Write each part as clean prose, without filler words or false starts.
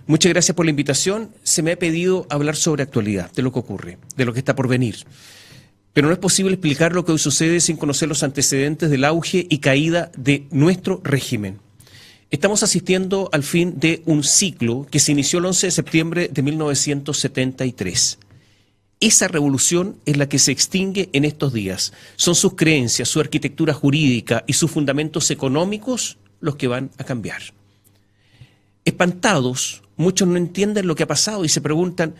Muchas gracias por la invitación. Se me ha pedido hablar sobre actualidad, de lo que ocurre, de lo que está por venir. Pero no es posible explicar lo que hoy sucede sin conocer los antecedentes del auge y caída de nuestro régimen. Estamos asistiendo al fin de un ciclo que se inició el 11 de septiembre de 1973. Esa revolución es la que se extingue en estos días. Son sus creencias, su arquitectura jurídica y sus fundamentos económicos los que van a cambiar. Espantados, muchos no entienden lo que ha pasado y se preguntan,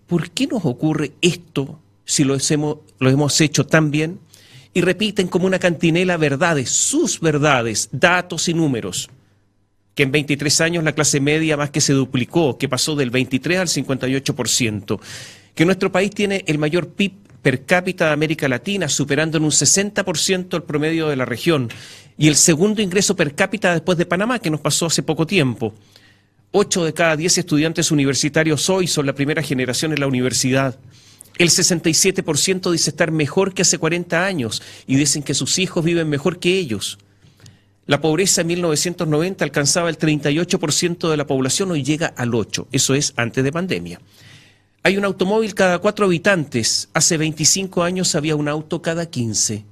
¿por qué nos ocurre esto si lo hemos hecho tan bien? Y repiten como una cantinela verdades, sus verdades, datos y números. Que en 23 años la clase media más que se duplicó, que pasó del 23 al 58%. Que nuestro país tiene el mayor PIB per cápita de América Latina, superando en un 60% el promedio de la región. Y el segundo ingreso per cápita después de Panamá, que nos pasó hace poco tiempo. 8 de cada 10 estudiantes universitarios hoy son la primera generación en la universidad. El 67% dice estar mejor que hace 40 años y dicen que sus hijos viven mejor que ellos. La pobreza en 1990 alcanzaba el 38% de la población, hoy llega al 8%, eso es antes de pandemia. Hay un automóvil cada 4 habitantes, hace 25 años había un auto cada 15.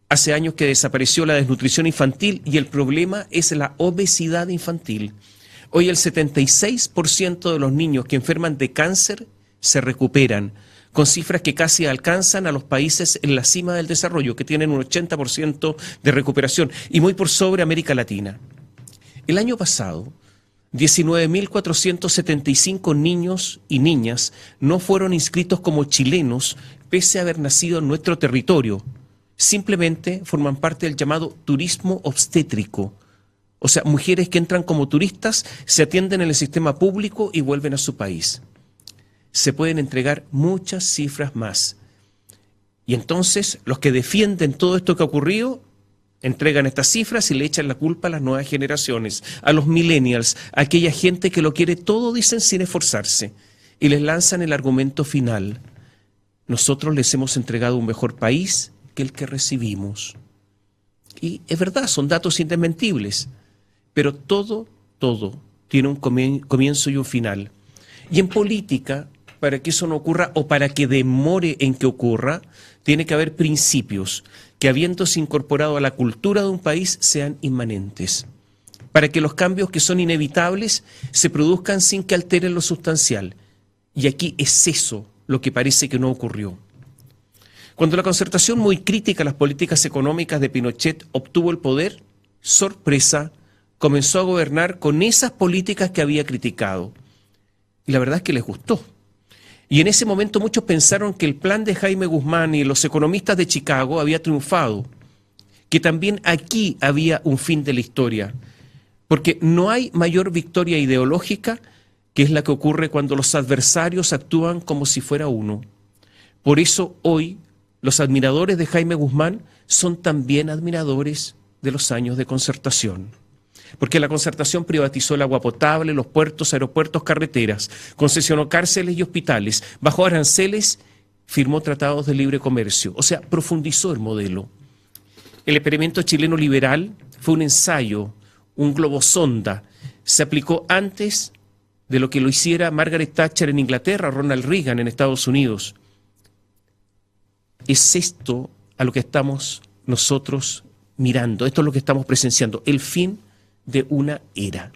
Hace años que desapareció la desnutrición infantil y el problema es la obesidad infantil. Hoy el 76% de los niños que enferman de cáncer se recuperan, con cifras que casi alcanzan a los países en la cima del desarrollo, que tienen un 80% de recuperación, y muy por sobre América Latina. El año pasado, 19.475 niños y niñas no fueron inscritos como chilenos, pese a haber nacido en nuestro territorio. Simplemente forman parte del llamado turismo obstétrico. O sea, mujeres que entran como turistas, se atienden en el sistema público y vuelven a su país. Se pueden entregar muchas cifras más. Y entonces los que defienden todo esto que ha ocurrido entregan estas cifras y le echan la culpa a las nuevas generaciones, a los millennials, a aquella gente que lo quiere todo, dicen, sin esforzarse. Y les lanzan el argumento final. Nosotros les hemos entregado un mejor país que el que recibimos. Y es verdad, son datos indesmentibles. Pero todo tiene un comienzo y un final. Y en política, para que eso no ocurra o para que demore en que ocurra, tiene que haber principios que, habiéndose incorporado a la cultura de un país, sean inmanentes. Para que los cambios que son inevitables se produzcan sin que alteren lo sustancial. Y aquí es eso lo que parece que no ocurrió. Cuando la Concertación, muy crítica a las políticas económicas de Pinochet, obtuvo el poder, sorpresa, comenzó a gobernar con esas políticas que había criticado. Y la verdad es que les gustó. Y en ese momento muchos pensaron que el plan de Jaime Guzmán y los economistas de Chicago había triunfado, que también aquí había un fin de la historia, porque no hay mayor victoria ideológica que es la que ocurre cuando los adversarios actúan como si fuera uno. Por eso hoy los admiradores de Jaime Guzmán son también admiradores de los años de Concertación. Porque la Concertación privatizó el agua potable, los puertos, aeropuertos, carreteras, concesionó cárceles y hospitales, bajó aranceles, firmó tratados de libre comercio, o sea, profundizó el modelo. El experimento chileno liberal fue un ensayo, un globosonda, se aplicó antes de lo que lo hiciera Margaret Thatcher en Inglaterra, Ronald Reagan en Estados Unidos. Es esto a lo que estamos nosotros mirando, esto es lo que estamos presenciando, el fin de una era.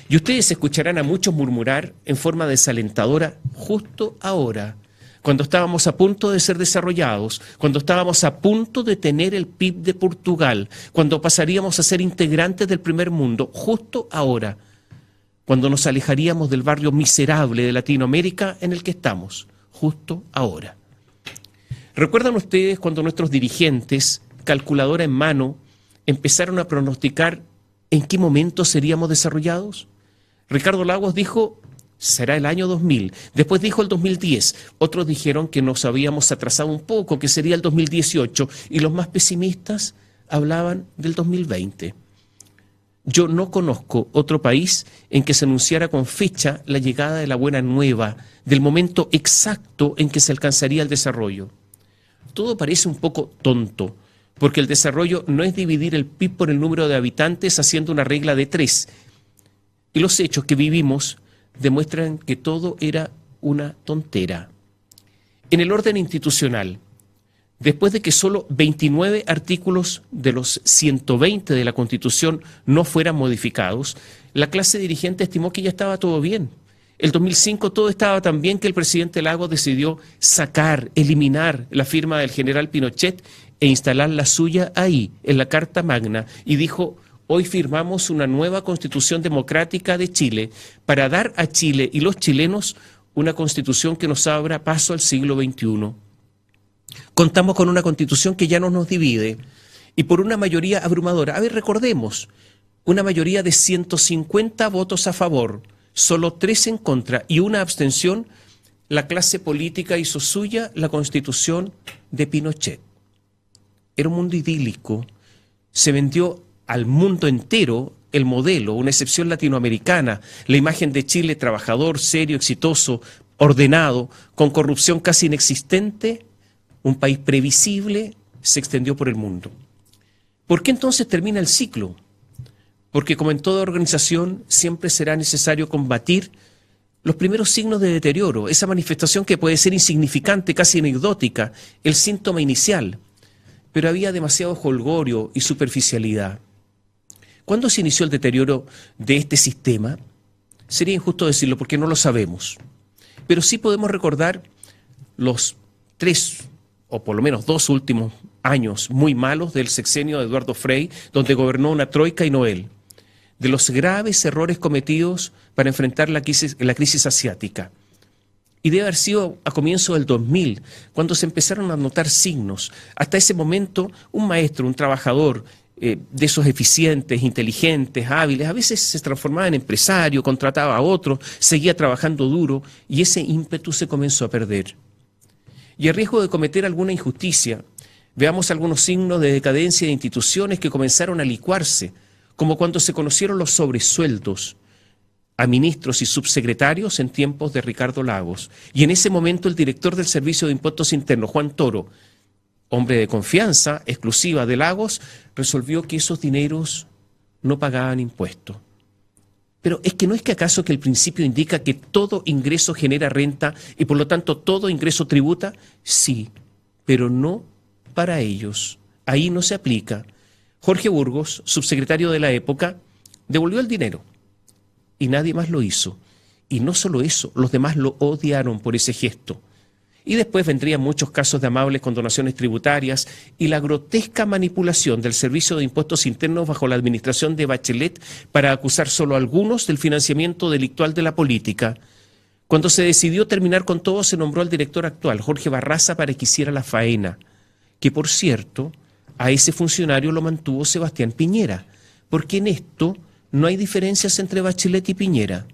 Y ustedes escucharán a muchos murmurar en forma desalentadora justo ahora, cuando estábamos a punto de ser desarrollados, cuando estábamos a punto de tener el PIB de Portugal, cuando pasaríamos a ser integrantes del primer mundo, justo ahora, cuando nos alejaríamos del barrio miserable de Latinoamérica en el que estamos, justo ahora. ¿Recuerdan ustedes cuando nuestros dirigentes, calculadora en mano, empezaron a pronosticar en qué momento seríamos desarrollados? Ricardo Lagos dijo, será el año 2000. Después dijo el 2010. Otros dijeron que nos habíamos atrasado un poco, que sería el 2018. Y los más pesimistas hablaban del 2020. Yo no conozco otro país en que se anunciara con fecha la llegada de la buena nueva, del momento exacto en que se alcanzaría el desarrollo. Todo parece un poco tonto, porque el desarrollo no es dividir el PIB por el número de habitantes haciendo una regla de 3. Y los hechos que vivimos demuestran que todo era una tontera. En el orden institucional, después de que solo 29 artículos de los 120 de la Constitución no fueran modificados, la clase dirigente estimó que ya estaba todo bien. El 2005 todo estaba tan bien que el presidente Lagos decidió eliminar la firma del general Pinochet e instalar la suya ahí, en la Carta Magna, y dijo: hoy firmamos una nueva Constitución democrática de Chile para dar a Chile y los chilenos una Constitución que nos abra paso al siglo XXI. Contamos con una Constitución que ya no nos divide y por una mayoría abrumadora. A ver, recordemos, una mayoría de 150 votos a favor, solo 3 en contra y una abstención, la clase política hizo suya la Constitución de Pinochet. Era un mundo idílico, se vendió al mundo entero el modelo, una excepción latinoamericana, la imagen de Chile trabajador, serio, exitoso, ordenado, con corrupción casi inexistente, un país previsible, se extendió por el mundo. ¿Por qué entonces termina el ciclo? Porque como en toda organización siempre será necesario combatir los primeros signos de deterioro, esa manifestación que puede ser insignificante, casi anecdótica, el síntoma inicial, pero había demasiado jolgorio y superficialidad. ¿Cuándo se inició el deterioro de este sistema? Sería injusto decirlo porque no lo sabemos, pero sí podemos recordar los 3 o por lo menos 2 últimos años muy malos del sexenio de Eduardo Frei, donde gobernó una troika y no él, de los graves errores cometidos para enfrentar la crisis asiática. Y debe haber sido a comienzos del 2000, cuando se empezaron a notar signos. Hasta ese momento, un maestro, un trabajador de esos eficientes, inteligentes, hábiles, a veces se transformaba en empresario, contrataba a otro, seguía trabajando duro y ese ímpetu se comenzó a perder. Y a riesgo de cometer alguna injusticia, veamos algunos signos de decadencia de instituciones que comenzaron a licuarse, como cuando se conocieron los sobresueldos a ministros y subsecretarios en tiempos de Ricardo Lagos. Y en ese momento el director del Servicio de Impuestos Internos, Juan Toro, hombre de confianza exclusiva de Lagos, resolvió que esos dineros no pagaban impuestos. Pero es que no es que acaso que el principio indica que todo ingreso genera renta y por lo tanto todo ingreso tributa. Sí, pero no para ellos. Ahí no se aplica. Jorge Burgos, subsecretario de la época, devolvió el dinero y nadie más lo hizo. Y no solo eso, los demás lo odiaron por ese gesto. Y después vendrían muchos casos de amables condonaciones tributarias y la grotesca manipulación del Servicio de Impuestos Internos bajo la administración de Bachelet para acusar solo a algunos del financiamiento delictual de la política. Cuando se decidió terminar con todo, se nombró al director actual, Jorge Barraza, para que hiciera la faena, que por cierto, a ese funcionario lo mantuvo Sebastián Piñera, porque en esto no hay diferencias entre Bachelet y Piñera.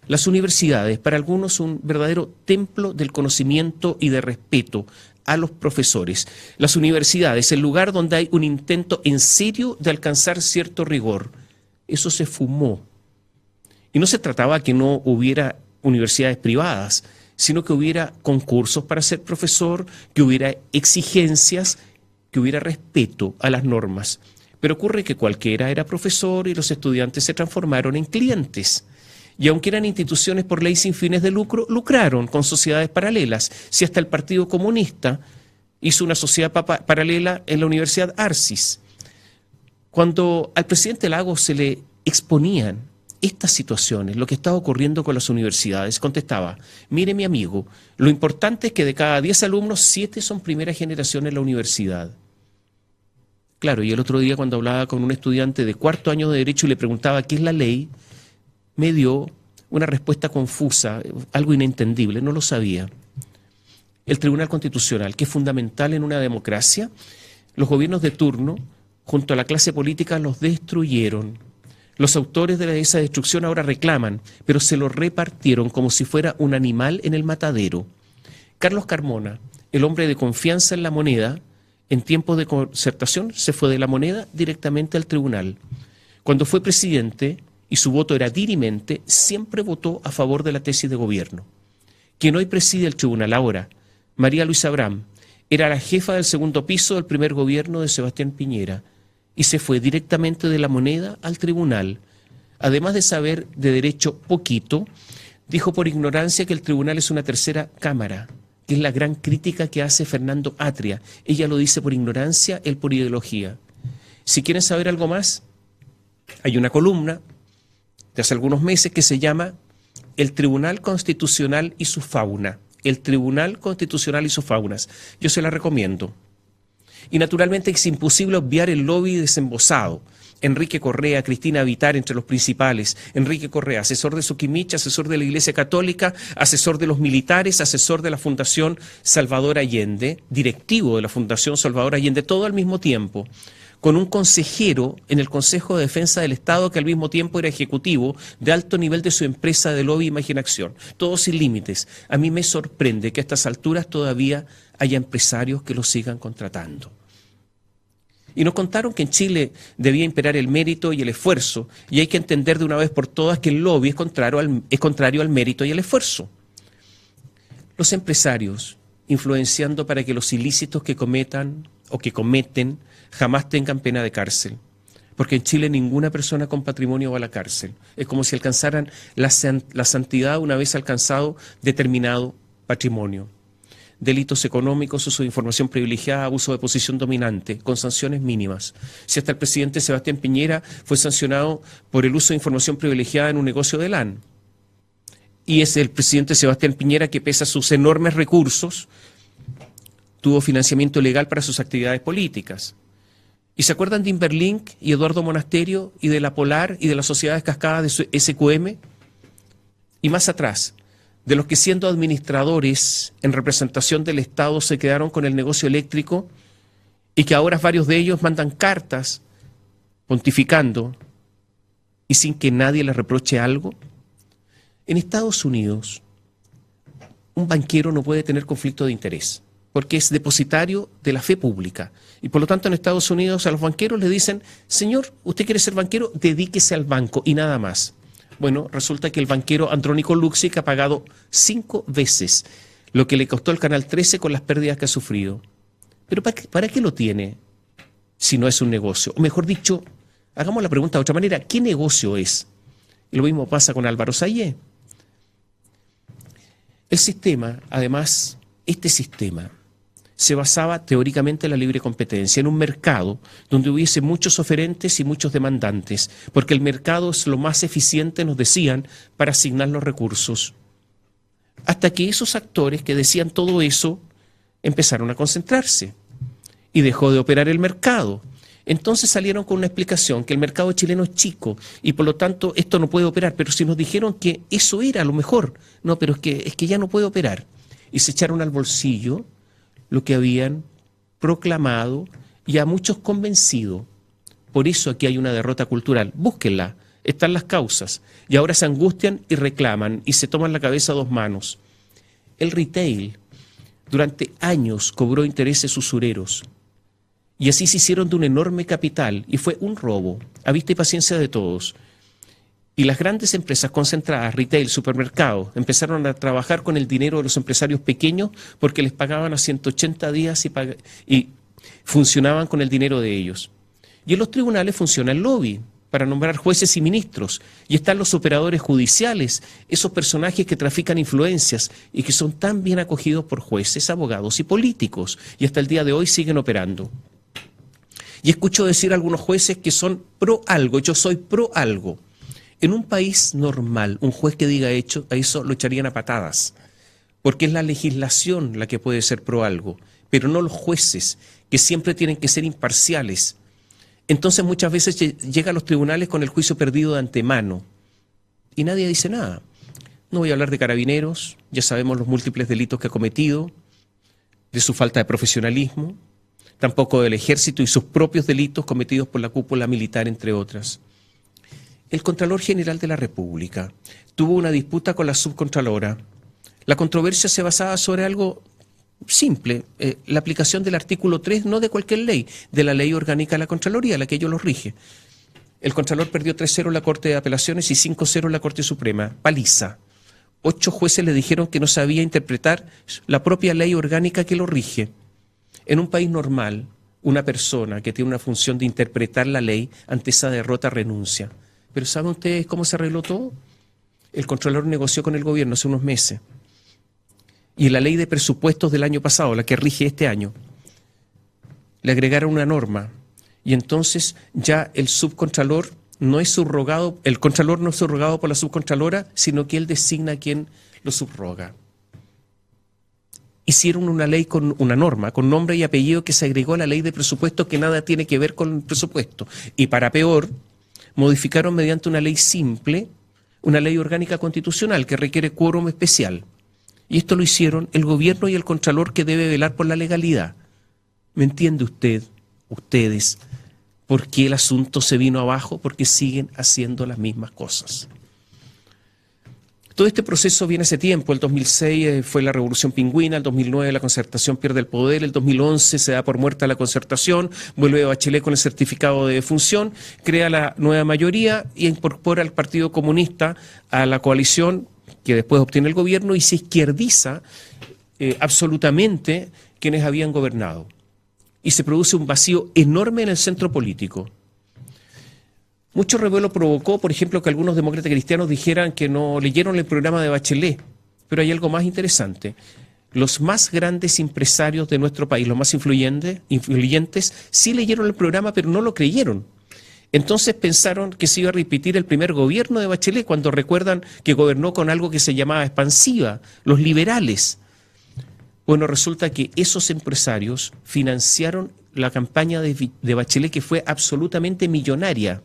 Las universidades, para algunos, un verdadero templo del conocimiento y de respeto a los profesores. Las universidades, el lugar donde hay un intento en serio de alcanzar cierto rigor. Eso se fumó. Y no se trataba que no hubiera universidades privadas, sino que hubiera concursos para ser profesor, que hubiera exigencias, que hubiera respeto a las normas. Pero ocurre que cualquiera era profesor y los estudiantes se transformaron en clientes. Y aunque eran instituciones por ley sin fines de lucro, lucraron con sociedades paralelas. Si hasta el Partido Comunista hizo una sociedad paralela en la Universidad Arcis. Cuando al presidente Lagos se le exponían estas situaciones, lo que estaba ocurriendo con las universidades, contestaba: mire mi amigo, lo importante es que de cada 10 alumnos, 7 son primera generación en la universidad. Claro, y el otro día cuando hablaba con un estudiante de 4º año de Derecho y le preguntaba qué es la ley, me dio una respuesta confusa, algo inentendible, no lo sabía. El Tribunal Constitucional, que es fundamental en una democracia, los gobiernos de turno, junto a la clase política, los destruyeron. Los autores de esa destrucción ahora reclaman, pero se lo repartieron como si fuera un animal en el matadero. Carlos Carmona, el hombre de confianza en la moneda, en tiempos de concertación se fue de la moneda directamente al tribunal. Cuando fue presidente, y su voto era dirimente, siempre votó a favor de la tesis de gobierno. Quien hoy preside el tribunal ahora, María Luisa Abraham, era la jefa del segundo piso del primer gobierno de Sebastián Piñera y se fue directamente de la moneda al tribunal. además de saber de derecho poquito, dijo por ignorancia que el tribunal es una tercera cámara, que es la gran crítica que hace Fernando Atria. Ella lo dice por ignorancia, él por ideología. Si quieren saber algo más, hay una columna de hace algunos meses que se llama El Tribunal Constitucional y su fauna. El Tribunal Constitucional y sus faunas. Yo se la recomiendo. Y naturalmente es imposible obviar el lobby desembosado. Enrique Correa, Cristina Vitar entre los principales. Enrique Correa, asesor de Soquimich, asesor de la Iglesia Católica, asesor de los militares, asesor de la Fundación Salvador Allende, directivo de la Fundación Salvador Allende, todo al mismo tiempo, con un consejero en el Consejo de Defensa del Estado que al mismo tiempo era ejecutivo de alto nivel de su empresa de lobby Imaginación. Todo sin límites. A mí me sorprende que a estas alturas todavía haya empresarios que lo sigan contratando. Y nos contaron que en Chile debía imperar el mérito y el esfuerzo, y hay que entender de una vez por todas que el lobby es contrario al mérito y al esfuerzo. Los empresarios influenciando para que los ilícitos que cometan o que cometen jamás tengan pena de cárcel. Porque en Chile ninguna persona con patrimonio va a la cárcel. Es como si alcanzaran la santidad una vez alcanzado determinado patrimonio. Delitos económicos, uso de información privilegiada, abuso de posición dominante, con sanciones mínimas. Si hasta el presidente Sebastián Piñera fue sancionado por el uso de información privilegiada en un negocio de LAN. Y es el presidente Sebastián Piñera que, pese a sus enormes recursos, tuvo financiamiento legal para sus actividades políticas. ¿Y se acuerdan de Inverlink y Eduardo Monasterio y de la Polar y de las sociedades cascadas de su SQM? Y más atrás, de los que siendo administradores en representación del Estado se quedaron con el negocio eléctrico y que ahora varios de ellos mandan cartas pontificando y sin que nadie les reproche algo. En Estados Unidos, un banquero no puede tener conflicto de interés porque es depositario de la fe pública. Y por lo tanto en Estados Unidos a los banqueros le dicen, señor, usted quiere ser banquero, dedíquese al banco y nada más. Bueno, resulta que el banquero Andrónico Luksic ha pagado 5 veces lo que le costó el Canal 13 con las pérdidas que ha sufrido. Pero ¿para qué lo tiene si no es un negocio? O mejor dicho, hagamos la pregunta de otra manera, ¿qué negocio es? Y lo mismo pasa con Álvaro Sayé. El sistema, además, este sistema se basaba teóricamente en la libre competencia, en un mercado donde hubiese muchos oferentes y muchos demandantes, porque el mercado es lo más eficiente, nos decían, para asignar los recursos. Hasta que esos actores que decían todo eso empezaron a concentrarse y dejó de operar el mercado. Entonces salieron con una explicación que el mercado chileno es chico y por lo tanto esto no puede operar, pero si nos dijeron que eso era lo mejor, no, pero es que ya no puede operar. Y se echaron al bolsillo lo que habían proclamado y a muchos convencido. Por eso aquí hay una derrota cultural. Búsquenla, están las causas. Y ahora se angustian y reclaman y se toman la cabeza a 2 manos. El retail durante años cobró intereses usureros y así se hicieron de un enorme capital y fue un robo, a vista y paciencia de todos. Y las grandes empresas concentradas, retail, supermercados, empezaron a trabajar con el dinero de los empresarios pequeños porque les pagaban a 180 días y funcionaban con el dinero de ellos. Y en los tribunales funciona el lobby para nombrar jueces y ministros. Y están los operadores judiciales, esos personajes que trafican influencias y que son tan bien acogidos por jueces, abogados y políticos. Y hasta el día de hoy siguen operando. Y escucho decir a algunos jueces que son pro algo, yo soy pro algo. En un país normal, un juez que diga hecho, a eso lo echarían a patadas, porque es la legislación la que puede ser pro algo, pero no los jueces, que siempre tienen que ser imparciales. Entonces muchas veces llega a los tribunales con el juicio perdido de antemano y nadie dice nada. No voy a hablar de Carabineros, ya sabemos los múltiples delitos que ha cometido, de su falta de profesionalismo, tampoco del Ejército y sus propios delitos cometidos por la cúpula militar, entre otras. El Contralor General de la República tuvo una disputa con la subcontralora. La controversia se basaba sobre algo simple, la aplicación del artículo 3, no de cualquier ley, de la ley orgánica de la Contraloría, la que ellos lo rige. El Contralor perdió 3-0 en la Corte de Apelaciones y 5-0 en la Corte Suprema. Paliza. 8 jueces le dijeron que no sabía interpretar la propia ley orgánica que lo rige. En un país normal, una persona que tiene una función de interpretar la ley ante esa derrota renuncia. Pero ¿saben ustedes cómo se arregló todo? El Contralor negoció con el gobierno hace unos meses. Y en la ley de presupuestos del año pasado, la que rige este año, le agregaron una norma. Y entonces ya el subcontralor no es subrogado, el contralor no es subrogado por la subcontralora, sino que él designa a quien lo subroga. Hicieron una ley con una norma, con nombre y apellido que se agregó a la ley de presupuesto que nada tiene que ver con el presupuesto. Y para peor, modificaron mediante una ley simple, una ley orgánica constitucional que requiere quórum especial. Y esto lo hicieron el gobierno y el contralor que debe velar por la legalidad. ¿Me entiende usted, ustedes, por qué el asunto se vino abajo? Porque siguen haciendo las mismas cosas. Todo este proceso viene hace tiempo. El 2006 fue la Revolución Pingüina, el 2009 la Concertación pierde el poder, el 2011 se da por muerta la Concertación, vuelve Bachelet con el certificado de defunción, crea la nueva mayoría y incorpora al Partido Comunista a la coalición que después obtiene el gobierno y se izquierdiza absolutamente quienes habían gobernado. Y se produce un vacío enorme en el centro político. Mucho revuelo provocó, por ejemplo, que algunos demócratas cristianos dijeran que no leyeron el programa de Bachelet. Pero hay algo más interesante. Los más grandes empresarios de nuestro país, los más influyentes, sí leyeron el programa, pero no lo creyeron. Entonces pensaron que se iba a repetir el primer gobierno de Bachelet, cuando recuerdan que gobernó con algo que se llamaba expansiva, los liberales. Bueno, resulta que esos empresarios financiaron la campaña de Bachelet, que fue absolutamente millonaria.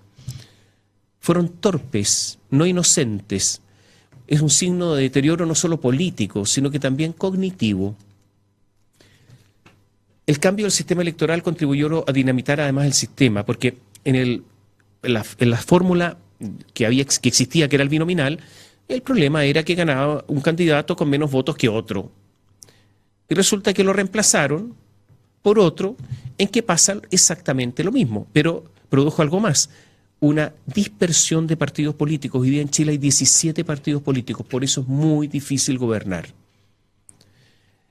Fueron torpes, no inocentes. Es un signo de deterioro no solo político, sino que también cognitivo. El cambio del sistema electoral contribuyó a dinamitar además el sistema, porque en la fórmula que existía, que era el binominal, el problema era que ganaba un candidato con menos votos que otro. Y resulta que lo reemplazaron por otro en que pasa exactamente lo mismo, pero produjo algo más. Una dispersión de partidos políticos. Hoy día en Chile hay 17 partidos políticos, por eso es muy difícil gobernar.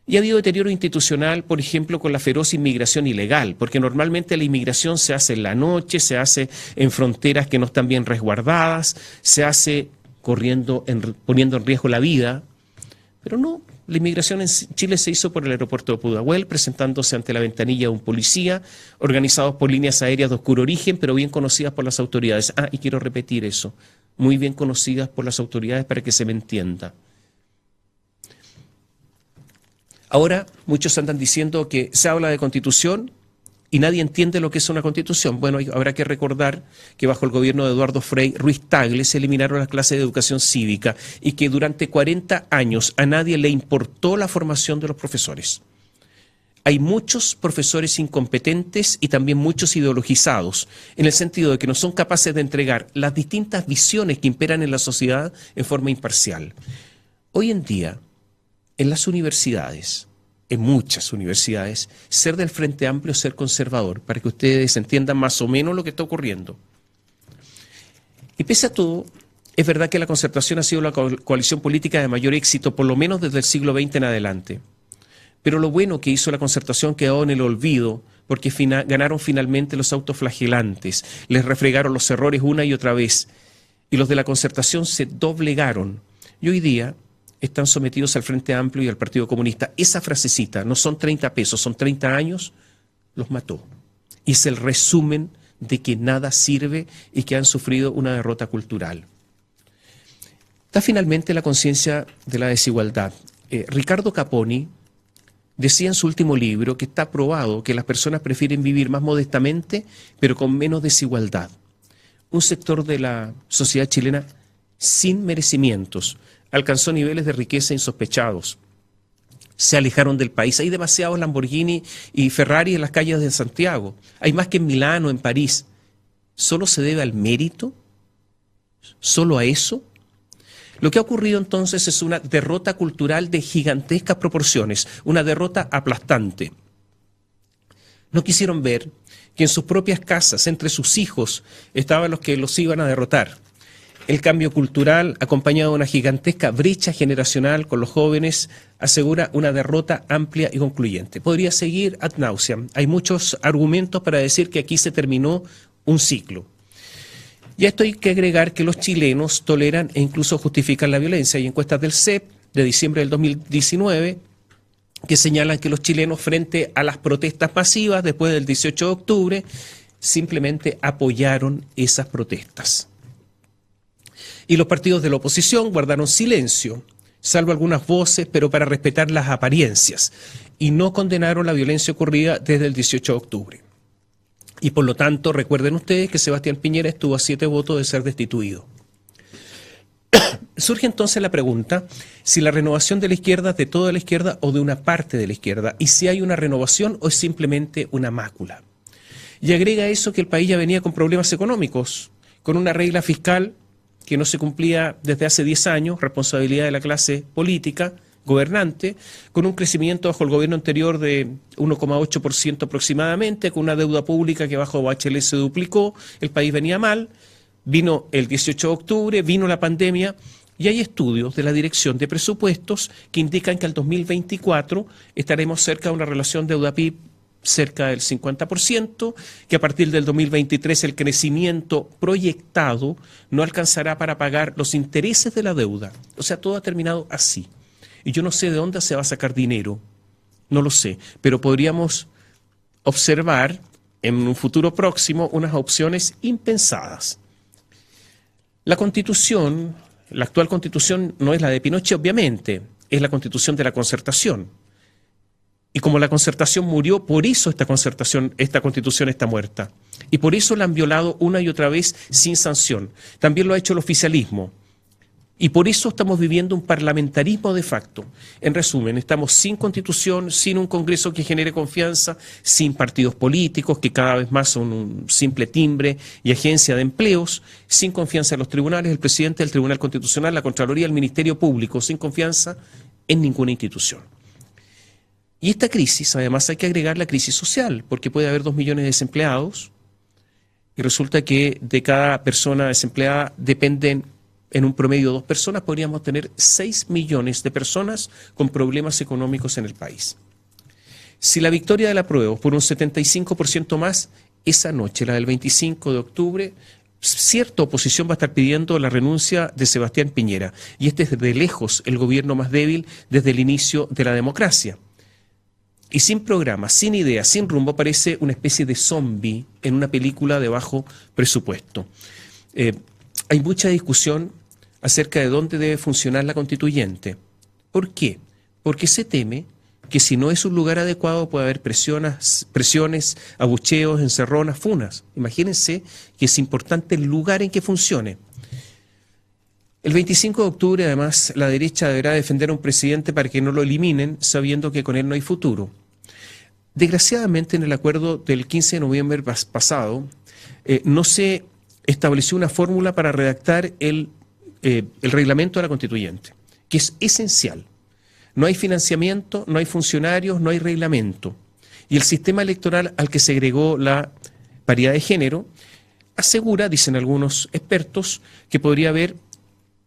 Y ha habido deterioro institucional, por ejemplo, con la feroz inmigración ilegal, porque normalmente la inmigración se hace en la noche, se hace en fronteras que no están bien resguardadas, se hace poniendo en riesgo la vida, pero no. La inmigración en Chile se hizo por el aeropuerto de Pudahuel, presentándose ante la ventanilla de un policía, organizados por líneas aéreas de oscuro origen, pero bien conocidas por las autoridades. Y quiero repetir eso, muy bien conocidas por las autoridades para que se me entienda. Ahora muchos andan diciendo que se habla de constitución y nadie entiende lo que es una constitución. Bueno, habrá que recordar que bajo el gobierno de Eduardo Frei Ruiz Tagle se eliminaron las clases de educación cívica y que durante 40 años a nadie le importó la formación de los profesores. Hay muchos profesores incompetentes y también muchos ideologizados, en el sentido de que no son capaces de entregar las distintas visiones que imperan en la sociedad en forma imparcial. Hoy en día, en las universidades, en muchas universidades, ser del Frente Amplio es ser conservador, para que ustedes entiendan más o menos lo que está ocurriendo. Y pese a todo, es verdad que la Concertación ha sido la coalición política de mayor éxito, por lo menos desde el siglo XX en adelante. Pero lo bueno que hizo la Concertación quedó en el olvido, porque ganaron finalmente los autoflagelantes, les refregaron los errores una y otra vez, y los de la Concertación se doblegaron. Y hoy día están sometidos al Frente Amplio y al Partido Comunista. Esa frasecita, no son 30 pesos, son 30 años, los mató. Y es el resumen de que nada sirve y que han sufrido una derrota cultural. Está finalmente la conciencia de la desigualdad. Ricardo Caponi decía en su último libro que está probado que las personas prefieren vivir más modestamente, pero con menos desigualdad. Un sector de la sociedad chilena sin merecimientos alcanzó niveles de riqueza insospechados. Se alejaron del país. Hay demasiados Lamborghini y Ferrari en las calles de Santiago. Hay más que en Milán o en París. ¿Solo se debe al mérito? ¿Solo a eso? Lo que ha ocurrido entonces es una derrota cultural de gigantescas proporciones, una derrota aplastante. No quisieron ver que en sus propias casas, entre sus hijos, estaban los que los iban a derrotar. El cambio cultural, acompañado de una gigantesca brecha generacional con los jóvenes, asegura una derrota amplia y concluyente. Podría seguir ad nauseam. Hay muchos argumentos para decir que aquí se terminó un ciclo. Y a esto hay que agregar que los chilenos toleran e incluso justifican la violencia. Hay encuestas del CEP de diciembre del 2019 que señalan que los chilenos, frente a las protestas masivas después del 18 de octubre, simplemente apoyaron esas protestas. Y los partidos de la oposición guardaron silencio, salvo algunas voces, pero para respetar las apariencias, y no condenaron la violencia ocurrida desde el 18 de octubre. Y por lo tanto, recuerden ustedes que Sebastián Piñera estuvo a 7 votos de ser destituido. Surge entonces la pregunta si la renovación de la izquierda es de toda la izquierda o de una parte de la izquierda, y si hay una renovación o es simplemente una mácula. Y agrega a eso que el país ya venía con problemas económicos, con una regla fiscal que no se cumplía desde hace 10 años, responsabilidad de la clase política, gobernante, con un crecimiento bajo el gobierno anterior de 1,8% aproximadamente, con una deuda pública que bajo Bachelet se duplicó, el país venía mal, vino el 18 de octubre, vino la pandemia, y hay estudios de la Dirección de Presupuestos que indican que al 2024 estaremos cerca de una relación deuda-PIB cerca del 50%, que a partir del 2023 el crecimiento proyectado no alcanzará para pagar los intereses de la deuda. O sea, todo ha terminado así. Y yo no sé de dónde se va a sacar dinero, no lo sé, pero podríamos observar en un futuro próximo unas opciones impensadas. La Constitución, la actual Constitución no es la de Pinochet, obviamente, es la Constitución de la Concertación. Y como la Concertación murió, por eso esta Constitución está muerta. Y por eso la han violado una y otra vez sin sanción. También lo ha hecho el oficialismo. Y por eso estamos viviendo un parlamentarismo de facto. En resumen, estamos sin Constitución, sin un Congreso que genere confianza, sin partidos políticos que cada vez más son un simple timbre y agencia de empleos, sin confianza en los tribunales, el presidente del Tribunal Constitucional, la Contraloría, el Ministerio Público, sin confianza en ninguna institución. Y esta crisis, además, hay que agregar la crisis social, porque puede haber 2 millones de desempleados y resulta que de cada persona desempleada dependen en un promedio 2 personas, podríamos tener 6 millones de personas con problemas económicos en el país. Si la victoria del apruebo por un 75% más, esa noche, la del 25 de octubre, cierta oposición va a estar pidiendo la renuncia de Sebastián Piñera. Y este es de lejos el gobierno más débil desde el inicio de la democracia. Y sin programa, sin idea, sin rumbo, parece una especie de zombie en una película de bajo presupuesto. Hay mucha discusión acerca de dónde debe funcionar la constituyente. ¿Por qué? Porque se teme que si no es un lugar adecuado puede haber presiones, abucheos, encerronas, funas. Imagínense que es importante el lugar en que funcione. El 25 de octubre, además, la derecha deberá defender a un presidente para que no lo eliminen, sabiendo que con él no hay futuro. Desgraciadamente, en el acuerdo del 15 de noviembre pasado, no se estableció una fórmula para redactar el reglamento de la constituyente, que es esencial. No hay financiamiento, no hay funcionarios, no hay reglamento. Y el sistema electoral al que se agregó la paridad de género asegura, dicen algunos expertos, que podría haber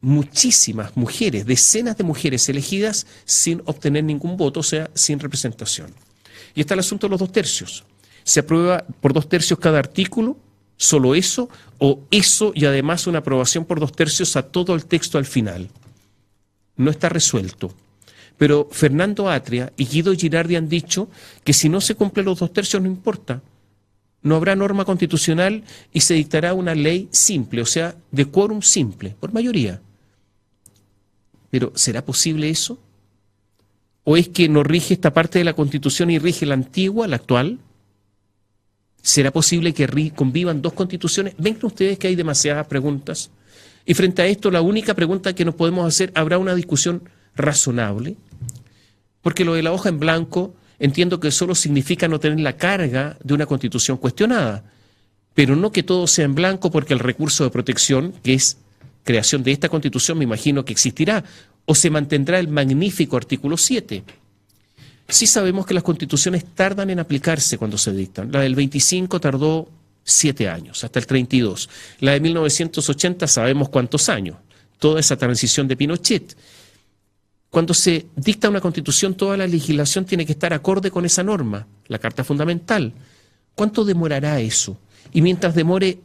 muchísimas mujeres, decenas de mujeres elegidas sin obtener ningún voto, o sea, sin representación. Y está el asunto de los 2/3. Se aprueba por 2/3 cada artículo, solo eso, o eso y además una aprobación por 2/3 a todo el texto al final. No está resuelto. Pero Fernando Atria y Guido Girardi han dicho que si no se cumplen los 2/3 no importa. No habrá norma constitucional y se dictará una ley simple, o sea, de quórum simple, por mayoría. Pero ¿será posible eso? ¿O es que no rige esta parte de la Constitución y rige la antigua, la actual? ¿Será posible que convivan 2 constituciones? ¿Ven ustedes que hay demasiadas preguntas? Y frente a esto, la única pregunta que nos podemos hacer, ¿habrá una discusión razonable? Porque lo de la hoja en blanco, entiendo que solo significa no tener la carga de una constitución cuestionada, pero no que todo sea en blanco porque el recurso de protección, que es creación de esta constitución, me imagino que existirá, o se mantendrá el magnífico artículo 7. Sí sabemos que las constituciones tardan en aplicarse cuando se dictan. La del 25 tardó 7 años, hasta el 32. La de 1980 sabemos cuántos años, toda esa transición de Pinochet. Cuando se dicta una constitución, toda la legislación tiene que estar acorde con esa norma, la Carta Fundamental. ¿Cuánto demorará eso? Y mientras demore,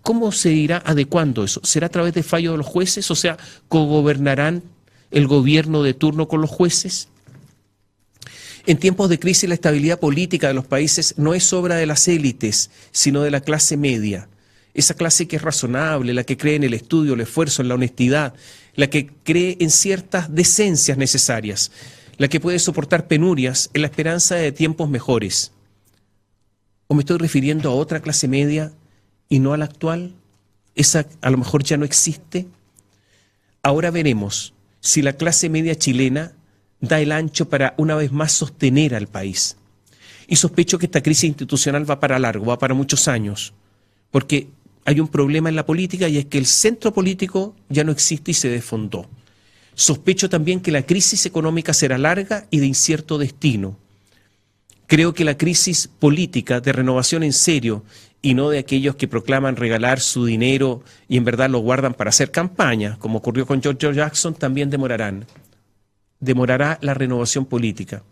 ¿Cómo se irá adecuando eso? ¿Será a través de fallo de los jueces? O sea, ¿cogobernarán el gobierno de turno con los jueces? En tiempos de crisis, la estabilidad política de los países no es obra de las élites, sino de la clase media. Esa clase que es razonable, la que cree en el estudio, el esfuerzo, en la honestidad, la que cree en ciertas decencias necesarias, la que puede soportar penurias en la esperanza de tiempos mejores. ¿O me estoy refiriendo a otra clase media y no a la actual? ¿Esa a lo mejor ya no existe? Ahora veremos si la clase media chilena da el ancho para una vez más sostener al país. Y sospecho que esta crisis institucional va para largo, va para muchos años, porque hay un problema en la política y es que el centro político ya no existe y se desfondó. Sospecho también que la crisis económica será larga y de incierto destino. Creo que la crisis política de renovación en serio y no de aquellos que proclaman regalar su dinero y en verdad lo guardan para hacer campaña, como ocurrió con George Jackson, también demorará la renovación política.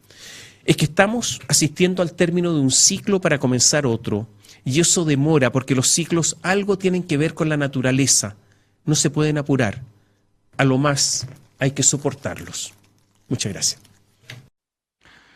Es que estamos asistiendo al término de un ciclo para comenzar otro, y eso demora porque los ciclos algo tienen que ver con la naturaleza, no se pueden apurar, a lo más hay que soportarlos. Muchas gracias.